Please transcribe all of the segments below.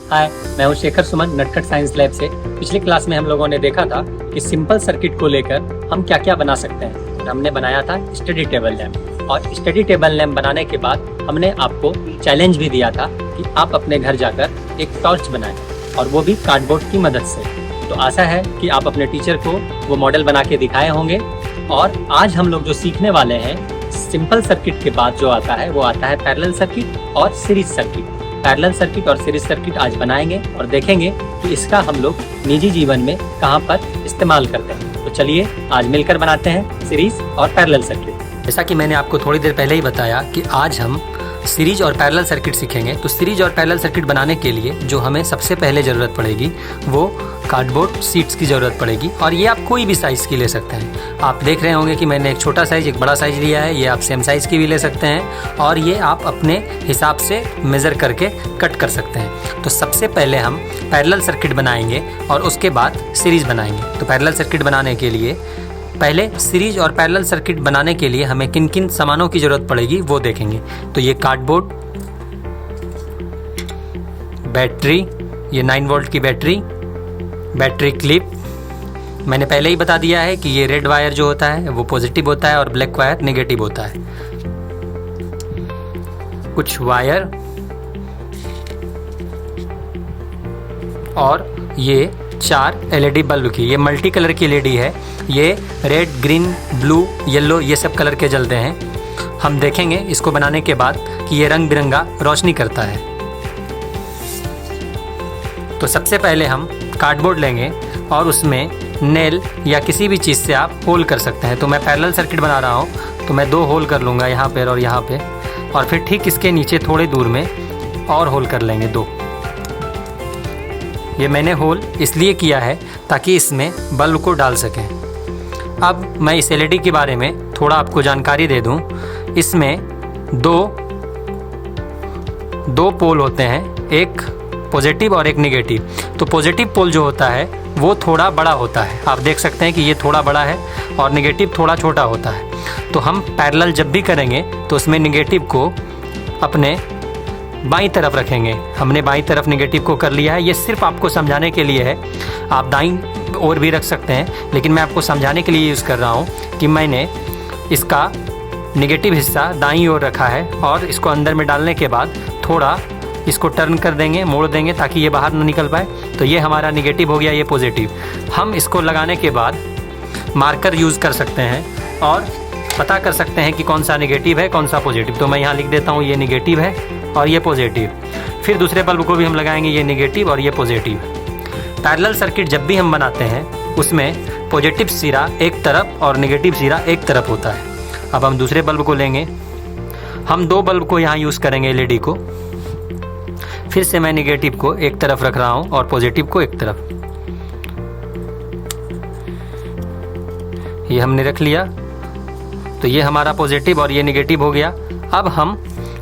हाय, मैं हूं शेखर सुमन नटखट साइंस लैब से। पिछली क्लास में हम लोगों ने देखा था कि सिंपल सर्किट को लेकर हम क्या क्या बना सकते हैं। और हमने बनाया था स्टडी टेबल लैम्प, और स्टडी टेबल लैम्प बनाने के बाद हमने आपको चैलेंज भी दिया था कि आप अपने घर जाकर एक टॉर्च बनाएं, और वो भी कार्डबोर्ड की मदद से। तो आशा है कि आप अपने टीचर को वो मॉडल बना के दिखाए होंगे। और आज हम लोग जो सीखने वाले हैं, सिंपल सर्किट के बाद जो आता है वो आता है पैरेलल सर्किट और सीरीज सर्किट। पैरेलल सर्किट और सीरीज सर्किट आज बनाएंगे और देखेंगे कि इसका हम लोग निजी जीवन में कहाँ पर इस्तेमाल करते हैं। तो चलिए आज मिलकर बनाते हैं सीरीज और पैरेलल सर्किट। जैसा कि मैंने आपको थोड़ी देर पहले ही बताया कि आज हम सीरीज और पैरेलल सर्किट सीखेंगे। तो सीरीज और पैरेलल सर्किट बनाने के लिए जो हमें सबसे पहले ज़रूरत पड़ेगी वो कार्डबोर्ड शीट्स की ज़रूरत पड़ेगी। और ये आप कोई भी साइज़ की ले सकते हैं। आप देख रहे होंगे कि मैंने एक छोटा साइज़ एक बड़ा साइज़ लिया है। ये आप सेम साइज़ की भी ले सकते हैं, और ये आप अपने हिसाब से मेज़र करके कट कर सकते हैं। तो सबसे पहले हम पैरेलल सर्किट बनाएंगे और उसके बाद सीरीज़ बनाएंगे। तो पैरेलल सर्किट बनाने के लिए पहले सीरीज और पैरेलल सर्किट बनाने के लिए हमें किन किन सामानों की ज़रूरत पड़ेगी वो देखेंगे। तो ये कार्डबोर्ड, बैटरी, ये 9 वोल्ट की बैटरी, बैटरी क्लिप। मैंने पहले ही बता दिया है कि ये रेड वायर जो होता है वो पॉजिटिव होता है और ब्लैक वायर नेगेटिव होता है। कुछ वायर, और ये 4 एलईडी बल्ब की, ये मल्टी कलर की एलईडी है। ये रेड, ग्रीन, ब्लू, येलो ये सब कलर के जलते हैं। हम देखेंगे इसको बनाने के बाद कि ये रंग बिरंगा रोशनी करता है। तो सबसे पहले हम कार्डबोर्ड लेंगे और उसमें नेल या किसी भी चीज़ से आप होल कर सकते हैं। तो मैं पैरेलल सर्किट बना रहा हूँ तो मैं 2 होल कर लूँगा, यहाँ पर और यहाँ पे, और फिर ठीक इसके नीचे थोड़े दूर में और होल कर लेंगे 2। ये मैंने होल इसलिए किया है ताकि इसमें बल्ब को डाल सकें। अब मैं इस एलईडी के बारे में थोड़ा आपको जानकारी दे दूं। इसमें दो पोल होते हैं, एक पॉजिटिव और एक नेगेटिव। तो पॉजिटिव पोल जो होता है वो थोड़ा बड़ा होता है। आप देख सकते हैं कि ये थोड़ा बड़ा है और नेगेटिव थोड़ा छोटा होता है। तो हम पैरेलल जब भी करेंगे तो उसमें नेगेटिव को अपने बाईं तरफ रखेंगे। हमने बाईं तरफ नेगेटिव को कर लिया है। ये सिर्फ आपको समझाने के लिए है। आप दाईं ओर भी रख सकते हैं, लेकिन मैं आपको समझाने के लिए यूज़ कर रहा हूँ कि मैंने इसका नेगेटिव हिस्सा दाईं ओर रखा है, और इसको अंदर में डालने के बाद थोड़ा इसको टर्न कर देंगे, मोड़ देंगे ताकि ये बाहर ना निकल पाए। तो ये हमारा नेगेटिव हो गया, ये पॉजिटिव। हम इसको लगाने के बाद मार्कर यूज़ कर सकते हैं और पता कर सकते हैं कि कौन सा नेगेटिव है कौन सा पॉजिटिव। तो मैं यहाँ लिख देता हूँ ये नेगेटिव है और ये पॉजिटिव। फिर दूसरे बल्ब को भी हम लगाएंगे, ये नेगेटिव और ये पॉजिटिव। पैरेलल सर्किट जब भी हम बनाते हैं उसमें पॉजिटिव सिरा एक तरफ और नेगेटिव सिरा एक तरफ होता है। अब हम दूसरे बल्ब को लेंगे। हम 2 बल्ब को यहाँ यूज़ करेंगे एलईडी को। फिर से मैं नेगेटिव को एक तरफ रख रहा हूँ और पॉजिटिव को एक तरफ। ये हमने रख लिया। तो ये हमारा पॉजिटिव और ये नेगेटिव हो गया। अब हम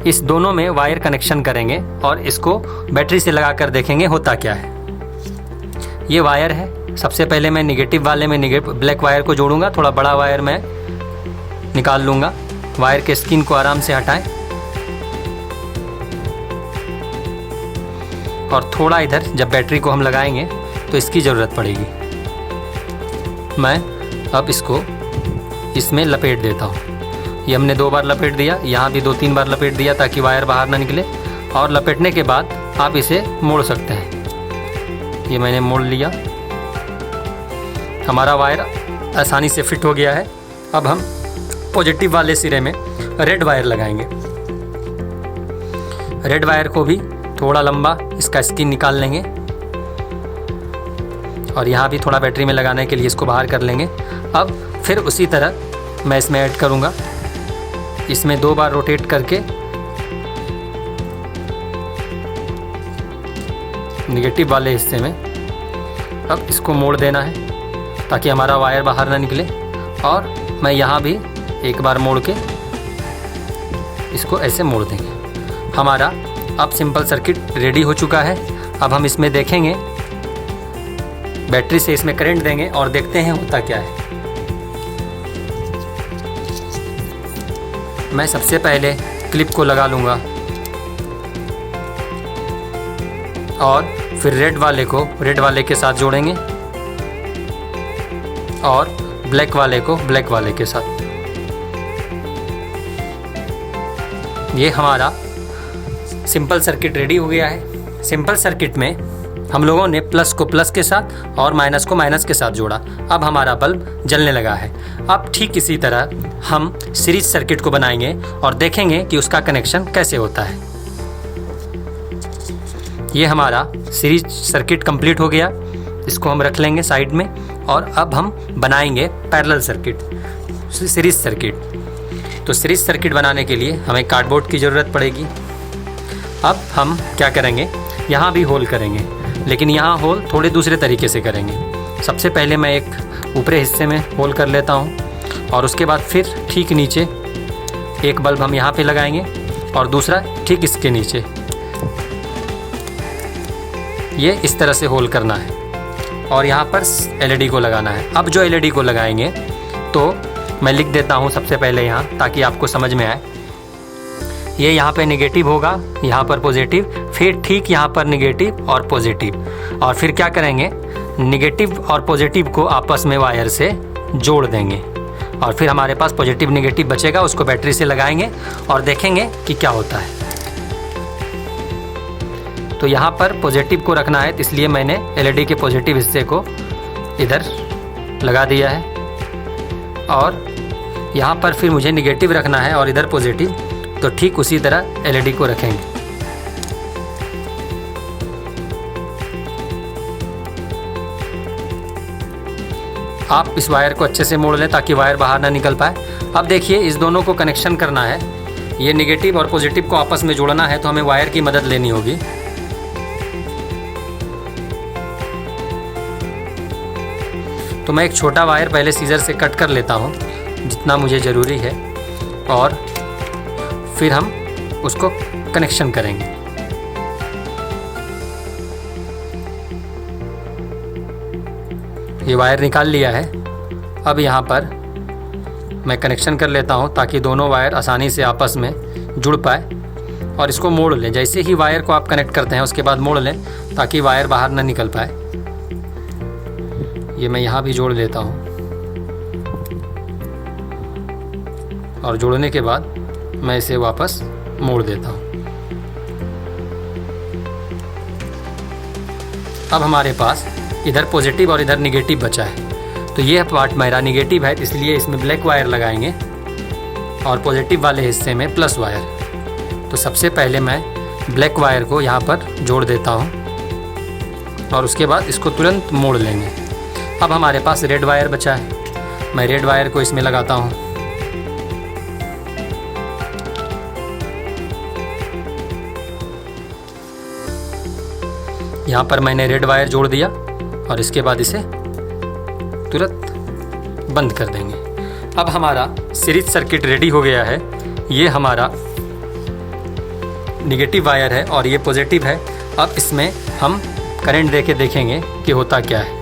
इस दोनों में वायर कनेक्शन करेंगे और इसको बैटरी से लगा कर देखेंगे होता क्या है। ये वायर है। सबसे पहले मैं नेगेटिव वाले में ब्लैक वायर को जोड़ूंगा। थोड़ा बड़ा वायर मैं निकाल लूँगा। वायर के स्किन को आराम से हटाएं और थोड़ा इधर जब बैटरी को हम लगाएंगे तो इसकी ज़रूरत पड़ेगी। मैं अब इसको इसमें लपेट देता हूँ। ये हमने 2 बार लपेट दिया, यहाँ भी 2-3 बार लपेट दिया ताकि वायर बाहर ना निकले। और लपेटने के बाद आप इसे मोड़ सकते हैं। ये मैंने मोड़ लिया। हमारा वायर आसानी से फिट हो गया है। अब हम पॉजिटिव वाले सिरे में रेड वायर लगाएंगे। रेड वायर को भी थोड़ा लंबा इसका स्किन निकाल लेंगे और यहाँ भी थोड़ा बैटरी में लगाने के लिए इसको बाहर कर लेंगे। अब फिर उसी तरह मैं इसमें ऐड करूँगा। इसमें 2 बार रोटेट करके नेगेटिव वाले हिस्से में अब इसको मोड़ देना है ताकि हमारा वायर बाहर ना निकले। और मैं यहाँ भी एक बार मोड़ के इसको ऐसे मोड़ देंगे। हमारा अब सिंपल सर्किट रेडी हो चुका है। अब हम इसमें देखेंगे, बैटरी से इसमें करंट देंगे और देखते हैं होता क्या है। मैं सबसे पहले क्लिप को लगा लूँगा। और फिर रेड वाले को रेड वाले के साथ जोड़ेंगे और ब्लैक वाले को ब्लैक वाले के साथ। ये हमारा सिंपल सर्किट रेडी हो गया है। सिंपल सर्किट में हम लोगों ने प्लस को प्लस के साथ और माइनस को माइनस के साथ जोड़ा। अब हमारा बल्ब जलने लगा है। अब ठीक इसी तरह हम सीरीज सर्किट को बनाएंगे और देखेंगे कि उसका कनेक्शन कैसे होता है। ये हमारा सीरीज सर्किट कंप्लीट हो गया। इसको हम रख लेंगे साइड में और अब हम बनाएंगे पैरेलल सर्किट, सीरीज सर्किट। तो सीरीज सर्किट बनाने के लिए हमें कार्डबोर्ड की ज़रूरत पड़ेगी। अब हम क्या करेंगे, यहाँ भी होल करेंगे, लेकिन यहाँ होल थोड़े दूसरे तरीके से करेंगे। सबसे पहले मैं एक ऊपरी हिस्से में होल कर लेता हूँ और उसके बाद फिर ठीक नीचे एक बल्ब हम यहाँ पे लगाएंगे और दूसरा ठीक इसके नीचे। ये इस तरह से होल करना है और यहाँ पर एलईडी को लगाना है। अब जो एलईडी को लगाएंगे तो मैं लिख देता हूँ सबसे पहले यहाँ, ताकि आपको समझ में आए। ये यहाँ पे नेगेटिव होगा, यहाँ पर पॉजिटिव, फिर ठीक यहाँ पर नेगेटिव और पॉजिटिव। और फिर क्या करेंगे, नेगेटिव और पॉजिटिव को आपस में वायर से जोड़ देंगे और फिर हमारे पास पॉजिटिव नेगेटिव बचेगा, उसको बैटरी से लगाएंगे और देखेंगे कि क्या होता है। तो यहाँ पर पॉजिटिव को रखना है, इसलिए मैंने एलईडी के पॉजिटिव हिस्से को इधर लगा दिया है और यहाँ पर फिर मुझे नेगेटिव रखना है और इधर पॉजिटिव। तो ठीक उसी तरह एलईडी को रखेंगे। आप इस वायर को अच्छे से मोड़ लें ताकि वायर बाहर ना निकल पाए। अब देखिए, इस दोनों को कनेक्शन करना है। ये नेगेटिव और पॉजिटिव को आपस में जोड़ना है, तो हमें वायर की मदद लेनी होगी। तो मैं एक छोटा वायर पहले सीजर से कट कर लेता हूँ, जितना मुझे ज़रूरी है, और फिर हम उसको कनेक्शन करेंगे। ये वायर निकाल लिया है। अब यहाँ पर मैं कनेक्शन कर लेता हूँ ताकि दोनों वायर आसानी से आपस में जुड़ पाए। और इसको मोड़ लें, जैसे ही वायर को आप कनेक्ट करते हैं उसके बाद मोड़ लें ताकि वायर बाहर ना निकल पाए। ये मैं यहाँ भी जोड़ लेता हूँ और जोड़ने के बाद मैं इसे वापस मोड़ देता हूँ। अब हमारे पास इधर पॉजिटिव और इधर नेगेटिव बचा है। तो ये पार्ट मेरा नेगेटिव है, इसलिए इसमें ब्लैक वायर लगाएंगे और पॉजिटिव वाले हिस्से में प्लस वायर। तो सबसे पहले मैं ब्लैक वायर को यहाँ पर जोड़ देता हूँ और उसके बाद इसको तुरंत मोड़ लेंगे। अब हमारे पास रेड वायर बचा है। मैं रेड वायर को इसमें लगाता हूँ। यहाँ पर मैंने रेड वायर जोड़ दिया और इसके बाद इसे तुरंत बंद कर देंगे। अब हमारा सीरीज सर्किट रेडी हो गया है। ये हमारा नेगेटिव वायर है और ये पॉजिटिव है। अब इसमें हम करंट दे के देखेंगे कि होता क्या है।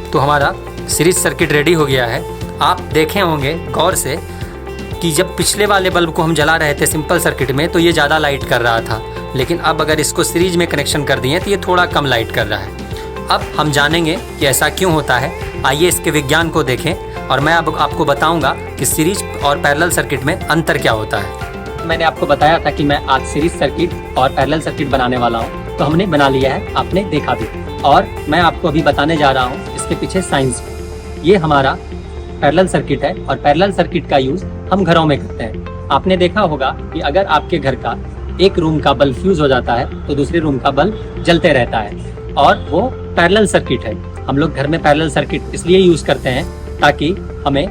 तो हमारा सीरीज सर्किट रेडी हो गया है। आप देखे होंगे गौर से कि जब पिछले वाले बल्ब को हम जला रहे थे सिंपल सर्किट में तो ये ज़्यादा लाइट कर रहा था, लेकिन अब अगर इसको सीरीज में कनेक्शन कर दिए तो ये थोड़ा कम लाइट कर रहा है। अब हम जानेंगे कि ऐसा क्यों होता है। आइए इसके विज्ञान को देखें और मैं अब आपको बताऊंगा कि सीरीज और पैरेलल सर्किट में अंतर क्या होता है। मैंने आपको बताया था कि मैं आज सीरीज सर्किट और पैरेलल सर्किट बनाने वाला हूँ, तो हमने बना लिया है, आपने देखा भी। और मैं आपको अभी बताने जा रहा हूँ इसके पीछे साइंस। ये हमारा पैरेलल सर्किट है और पैरेलल सर्किट का यूज़ हम घरों में करते हैं। आपने देखा होगा कि अगर आपके घर का एक रूम का बल्ब फ्यूज हो जाता है तो दूसरे रूम का बल्ब जलते रहता है, और वो पैरेलल सर्किट है। हम लोग घर में पैरेलल सर्किट इसलिए यूज़ करते हैं ताकि हमें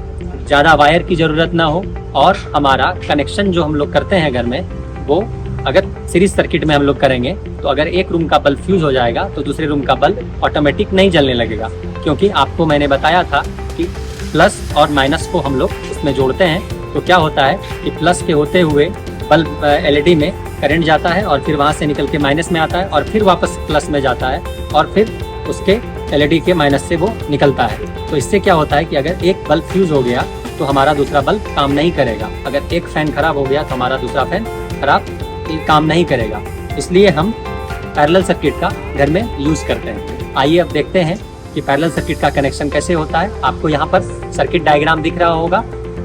ज़्यादा वायर की ज़रूरत ना हो और हमारा कनेक्शन जो हम लोग करते हैं घर में, वो अगर सीरीज सर्किट में हम लोग करेंगे तो अगर एक रूम का बल्ब फ्यूज हो जाएगा तो दूसरे रूम का बल्ब ऑटोमेटिक नहीं जलने लगेगा। क्योंकि आपको मैंने बताया था कि प्लस और माइनस को हम लोग इसमें जोड़ते हैं, तो क्या होता है कि प्लस के होते हुए बल्ब एलईडी में करंट जाता है और फिर वहाँ से निकल के माइनस में आता है और फिर वापस प्लस में जाता है। और फिर उसके LED के माइनस से वो निकलता है। तो इससे क्या होता है कि अगर एक बल्ब फ्यूज हो गया तो हमारा दूसरा बल्ब काम नहीं करेगा। अगर एक फैन खराब हो गया तो हमारा दूसरा फैन काम नहीं करेगा। इसलिए हम पैरेलल सर्किट का घर में यूज करते हैं। आइए अब देखते हैं कि पैरेलल सर्किट का कनेक्शन कैसे होता है। आपको यहाँ पर सर्किट डायग्राम दिख रहा होगा,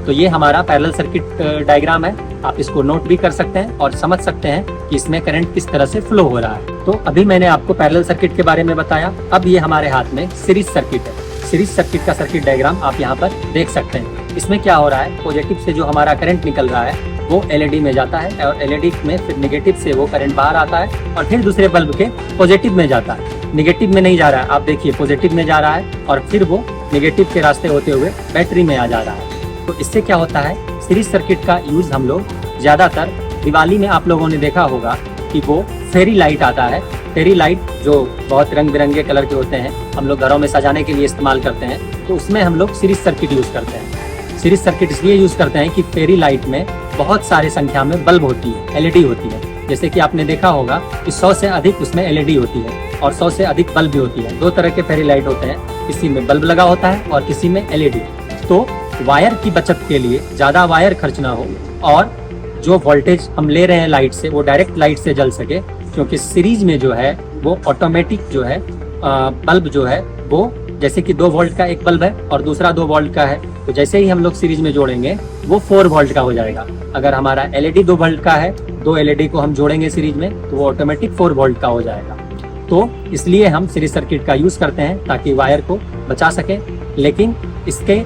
तो ये हमारा पैरेलल सर्किट डायग्राम है। आप इसको नोट भी कर सकते हैं और समझ सकते हैं कि इसमें करंट किस तरह से फ्लो हो रहा है। तो अभी मैंने आपको पैरेलल सर्किट के बारे में बताया। अब ये हमारे हाथ में सीरीज सर्किट है। सीरीज सर्किट का सर्किट डायग्राम आप यहाँ पर देख सकते हैं। इसमें क्या हो रहा है, पॉजिटिव से जो हमारा करंट निकल रहा है वो LED में जाता है और LED में फिर नेगेटिव से वो करंट बाहर आता है और फिर दूसरे बल्ब के पॉजिटिव में जाता है। नेगेटिव में नहीं जा रहा है, आप देखिए पॉजिटिव में जा रहा है और फिर वो नेगेटिव के रास्ते होते हुए बैटरी में आ जा रहा है। तो इससे क्या होता है, सीरीज सर्किट का यूज हम लोग ज्यादातर दिवाली में आप लोगों ने देखा होगा कि वो फेरी लाइट आता है। फेरी लाइट जो बहुत रंग बिरंगे कलर के होते हैं, हम लोग घरों में सजाने के लिए इस्तेमाल करते हैं। तो उसमें हम लोग सीरीज सर्किट यूज करते हैं। सीरीज सर्किट इसलिए यूज करते हैं कि फेरी लाइट में बहुत सारी संख्या में बल्ब होती है, LED होती है। जैसे कि आपने देखा होगा कि 100 से अधिक उसमें LED होती है और 100 से अधिक बल्ब भी होती है। दो तरह के फेरी लाइट होते हैं, किसी में बल्ब लगा होता है और किसी में LED। तो वायर की बचत के लिए ज्यादा वायर खर्च ना हो और जो वोल्टेज हम ले रहे हैं लाइट से वो डायरेक्ट लाइट से जल सके, क्योंकि सीरीज में जो है वो ऑटोमेटिक जो है बल्ब जो है वो जैसे कि 2 वोल्ट का एक बल्ब है और दूसरा 2 वोल्ट का है, तो जैसे ही हम लोग सीरीज में जोड़ेंगे वो 4 वोल्ट का हो जाएगा। अगर हमारा LED 2 वोल्ट का है, 2 LED को हम जोड़ेंगे सीरीज में तो वो ऑटोमेटिक 4 वोल्ट का हो जाएगा। तो इसलिए हम सीरीज सर्किट का यूज करते हैं ताकि वायर को बचा सके। लेकिन इसके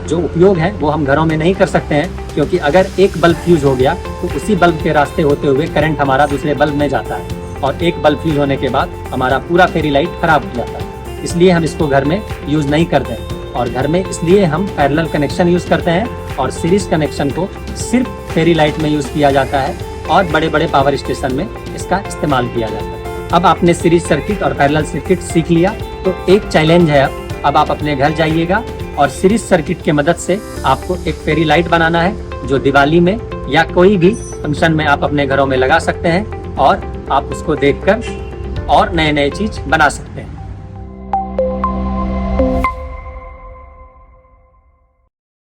जो उपयोग है वो हम घरों में नहीं कर सकते हैं, क्योंकि अगर एक बल्ब फ्यूज हो गया तो उसी बल्ब के रास्ते होते हुए करंट हमारा दूसरे बल्ब में जाता है और एक बल्ब फ्यूज होने के बाद हमारा पूरा फेरी लाइट खराब हो जाता है। इसलिए हम इसको घर में यूज नहीं करते हैं और घर में इसलिए हम पैरेलल कनेक्शन यूज करते हैं और सीरीज कनेक्शन को सिर्फ फेरी लाइट में यूज किया जाता है और बड़े बड़े पावर स्टेशन में इसका इस्तेमाल किया जाता है। अब आपने सीरीज सर्किट और पैरेलल सर्किट सीख लिया, तो एक चैलेंज है अब आप अपने घर जाइएगा और सीरीज सर्किट की मदद से आपको एक फेरी लाइट बनाना है जो दिवाली में या कोई भी फंक्शन में आप अपने घरों में लगा सकते हैं और आप उसको देखकर और नए नए चीज बना सकते हैं।